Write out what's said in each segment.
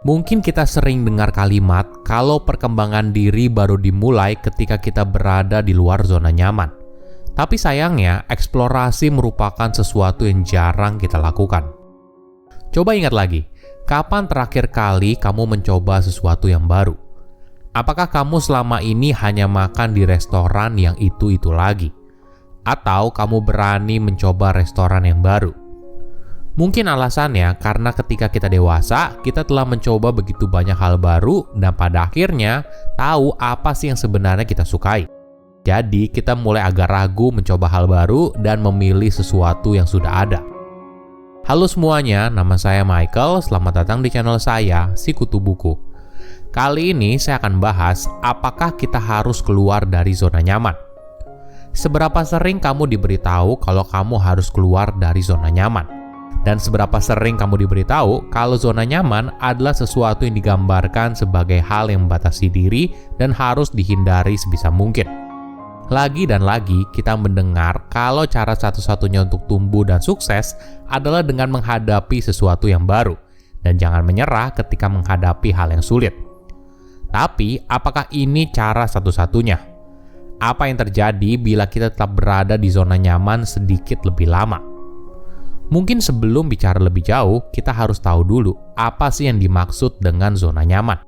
Mungkin kita sering dengar kalimat kalau perkembangan diri baru dimulai ketika kita berada di luar zona nyaman. Tapi sayangnya, eksplorasi merupakan sesuatu yang jarang kita lakukan. Coba ingat lagi, kapan terakhir kali kamu mencoba sesuatu yang baru? Apakah kamu selama ini hanya makan di restoran yang itu-itu lagi? Atau kamu berani mencoba restoran yang baru? Mungkin alasannya karena ketika kita dewasa, kita telah mencoba begitu banyak hal baru dan pada akhirnya tahu apa sih yang sebenarnya kita sukai. Jadi kita mulai agak ragu mencoba hal baru dan memilih sesuatu yang sudah ada. Halo semuanya, nama saya Michael, selamat datang di channel saya, Sikutu Buku. Kali ini saya akan bahas apakah kita harus keluar dari zona nyaman. Seberapa sering kamu diberitahu kalau kamu harus keluar dari zona nyaman? Dan seberapa sering kamu diberitahu kalau zona nyaman adalah sesuatu yang digambarkan sebagai hal yang membatasi diri dan harus dihindari sebisa mungkin. Lagi dan lagi kita mendengar kalau cara satu-satunya untuk tumbuh dan sukses adalah dengan menghadapi sesuatu yang baru dan jangan menyerah ketika menghadapi hal yang sulit. Tapi apakah ini cara satu-satunya? Apa yang terjadi bila kita tetap berada di zona nyaman sedikit lebih lama? Mungkin sebelum bicara lebih jauh, kita harus tahu dulu apa sih yang dimaksud dengan zona nyaman.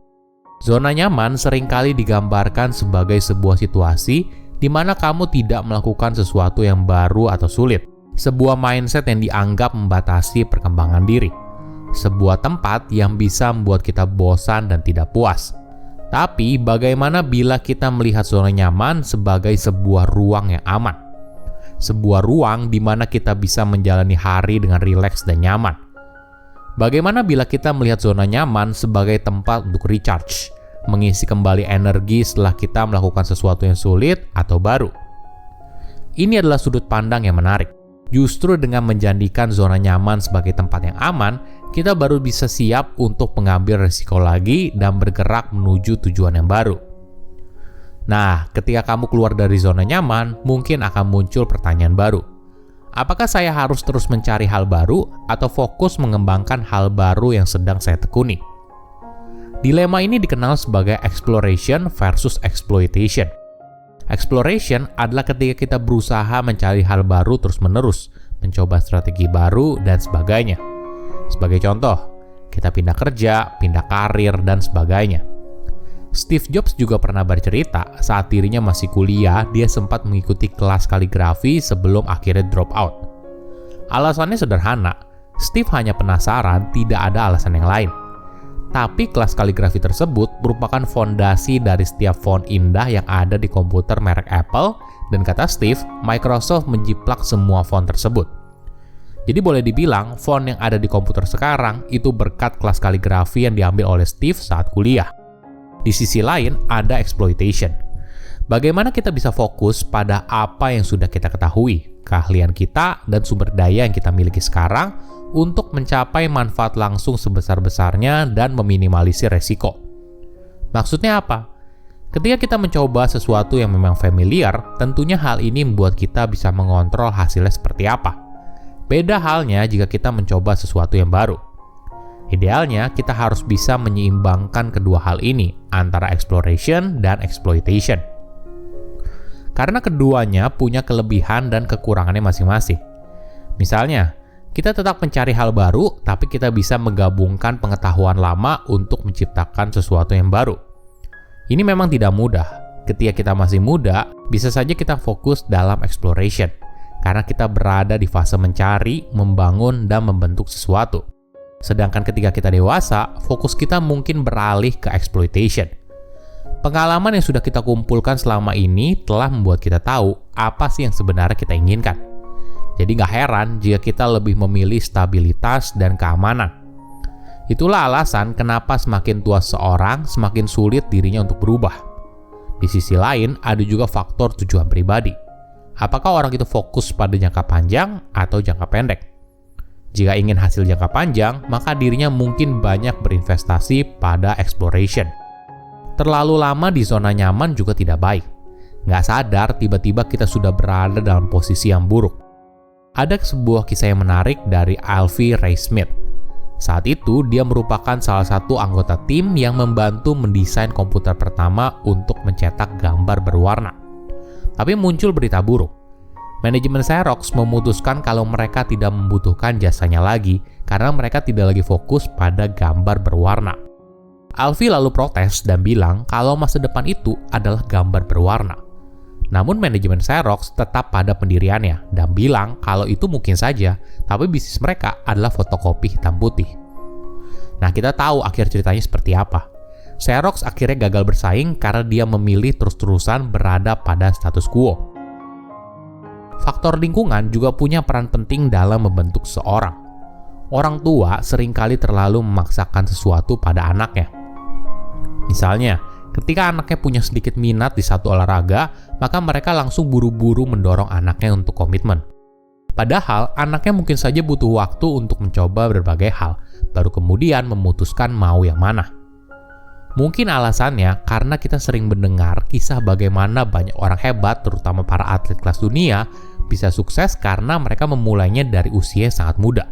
Zona nyaman seringkali digambarkan sebagai sebuah situasi di mana kamu tidak melakukan sesuatu yang baru atau sulit. Sebuah mindset yang dianggap membatasi perkembangan diri. Sebuah tempat yang bisa membuat kita bosan dan tidak puas. Tapi bagaimana bila kita melihat zona nyaman sebagai sebuah ruang yang aman? Sebuah ruang di mana kita bisa menjalani hari dengan rileks dan nyaman. Bagaimana bila kita melihat zona nyaman sebagai tempat untuk recharge, mengisi kembali energi setelah kita melakukan sesuatu yang sulit atau baru? Ini adalah sudut pandang yang menarik. Justru dengan menjadikan zona nyaman sebagai tempat yang aman, kita baru bisa siap untuk mengambil risiko lagi dan bergerak menuju tujuan yang baru. Nah, ketika kamu keluar dari zona nyaman, mungkin akan muncul pertanyaan baru. Apakah saya harus terus mencari hal baru atau fokus mengembangkan hal baru yang sedang saya tekuni? Dilema ini dikenal sebagai exploration versus exploitation. Exploration adalah ketika kita berusaha mencari hal baru terus-menerus, mencoba strategi baru, dan sebagainya. Sebagai contoh, kita pindah kerja, pindah karir, dan sebagainya. Steve Jobs juga pernah bercerita saat dirinya masih kuliah, dia sempat mengikuti kelas kaligrafi sebelum akhirnya drop out. Alasannya sederhana, Steve hanya penasaran, tidak ada alasan yang lain. Tapi kelas kaligrafi tersebut merupakan fondasi dari setiap font indah yang ada di komputer merek Apple, dan kata Steve, Microsoft menjiplak semua font tersebut. Jadi boleh dibilang, font yang ada di komputer sekarang itu berkat kelas kaligrafi yang diambil oleh Steve saat kuliah. Di sisi lain, ada exploitation. Bagaimana kita bisa fokus pada apa yang sudah kita ketahui, keahlian kita, dan sumber daya yang kita miliki sekarang untuk mencapai manfaat langsung sebesar-besarnya dan meminimalisir resiko. Maksudnya apa? Ketika kita mencoba sesuatu yang memang familiar, tentunya hal ini membuat kita bisa mengontrol hasilnya seperti apa. Beda halnya jika kita mencoba sesuatu yang baru. Idealnya, kita harus bisa menyeimbangkan kedua hal ini, antara exploration dan exploitation. Karena keduanya punya kelebihan dan kekurangannya masing-masing. Misalnya, kita tetap mencari hal baru, tapi kita bisa menggabungkan pengetahuan lama untuk menciptakan sesuatu yang baru. Ini memang tidak mudah. Ketika kita masih muda, bisa saja kita fokus dalam exploration, karena kita berada di fase mencari, membangun, dan membentuk sesuatu. Sedangkan ketika kita dewasa, fokus kita mungkin beralih ke exploitation. Pengalaman yang sudah kita kumpulkan selama ini telah membuat kita tahu apa sih yang sebenarnya kita inginkan. Jadi nggak heran jika kita lebih memilih stabilitas dan keamanan. Itulah alasan kenapa semakin tua seorang, semakin sulit dirinya untuk berubah. Di sisi lain, ada juga faktor tujuan pribadi. Apakah orang itu fokus pada jangka panjang atau jangka pendek? Jika ingin hasil jangka panjang, maka dirinya mungkin banyak berinvestasi pada exploration. Terlalu lama di zona nyaman juga tidak baik. Nggak sadar, tiba-tiba kita sudah berada dalam posisi yang buruk. Ada sebuah kisah yang menarik dari Alvy Ray Smith. Saat itu, dia merupakan salah satu anggota tim yang membantu mendesain komputer pertama untuk mencetak gambar berwarna. Tapi muncul berita buruk. Manajemen Xerox memutuskan kalau mereka tidak membutuhkan jasanya lagi karena mereka tidak lagi fokus pada gambar berwarna. Alfie lalu protes dan bilang kalau masa depan itu adalah gambar berwarna. Namun manajemen Xerox tetap pada pendiriannya dan bilang kalau itu mungkin saja, tapi bisnis mereka adalah fotokopi hitam putih. Nah, kita tahu akhir ceritanya seperti apa. Xerox akhirnya gagal bersaing karena dia memilih terus-terusan berada pada status quo. Faktor lingkungan juga punya peran penting dalam membentuk seseorang. Orang tua seringkali terlalu memaksakan sesuatu pada anaknya. Misalnya, ketika anaknya punya sedikit minat di satu olahraga, maka mereka langsung buru-buru mendorong anaknya untuk komitmen. Padahal, anaknya mungkin saja butuh waktu untuk mencoba berbagai hal, baru kemudian memutuskan mau yang mana. Mungkin alasannya karena kita sering mendengar kisah bagaimana banyak orang hebat, terutama para atlet kelas dunia, bisa sukses karena mereka memulainya dari usia yang sangat muda.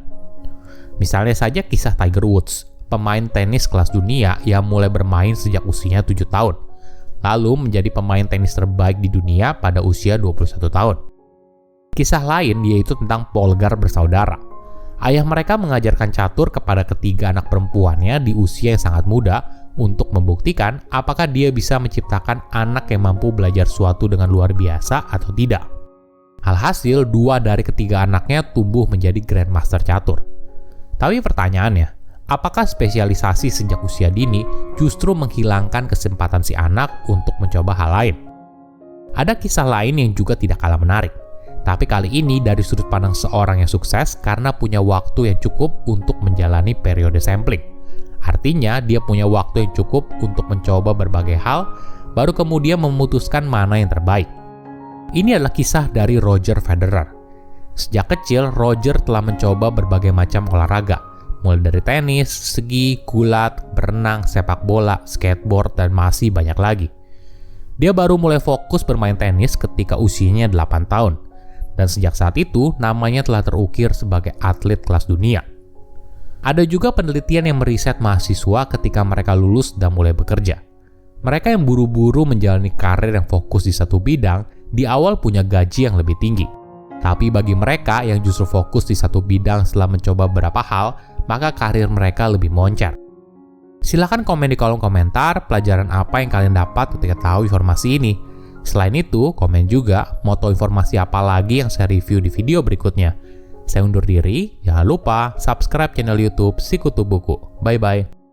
Misalnya saja kisah Tiger Woods, pemain tenis kelas dunia yang mulai bermain sejak usianya 7 tahun, lalu menjadi pemain tenis terbaik di dunia pada usia 21 tahun. Kisah lain yaitu tentang Polgar bersaudara. Ayah mereka mengajarkan catur kepada ketiga anak perempuannya di usia yang sangat muda untuk membuktikan apakah dia bisa menciptakan anak yang mampu belajar sesuatu dengan luar biasa atau tidak. Alhasil, 2 dari ketiga anaknya tumbuh menjadi Grandmaster catur. Tapi pertanyaannya, apakah spesialisasi sejak usia dini justru menghilangkan kesempatan si anak untuk mencoba hal lain? Ada kisah lain yang juga tidak kalah menarik. Tapi kali ini dari sudut pandang seorang yang sukses karena punya waktu yang cukup untuk menjalani periode sampling. Artinya, dia punya waktu yang cukup untuk mencoba berbagai hal, baru kemudian memutuskan mana yang terbaik. Ini adalah kisah dari Roger Federer. Sejak kecil, Roger telah mencoba berbagai macam olahraga, mulai dari tenis, ski, gulat, berenang, sepak bola, skateboard, dan masih banyak lagi. Dia baru mulai fokus bermain tenis ketika usianya 8 tahun. Dan sejak saat itu, namanya telah terukir sebagai atlet kelas dunia. Ada juga penelitian yang meriset mahasiswa ketika mereka lulus dan mulai bekerja. Mereka yang buru-buru menjalani karir yang fokus di satu bidang, di awal punya gaji yang lebih tinggi. Tapi bagi mereka yang justru fokus di satu bidang setelah mencoba beberapa hal, maka karir mereka lebih moncer. Silahkan komen di kolom komentar pelajaran apa yang kalian dapat ketika tahu informasi ini. Selain itu, komen juga mau tahu informasi apa lagi yang saya review di video berikutnya. Saya undur diri, jangan lupa subscribe channel YouTube Sikutu Buku. Bye-bye.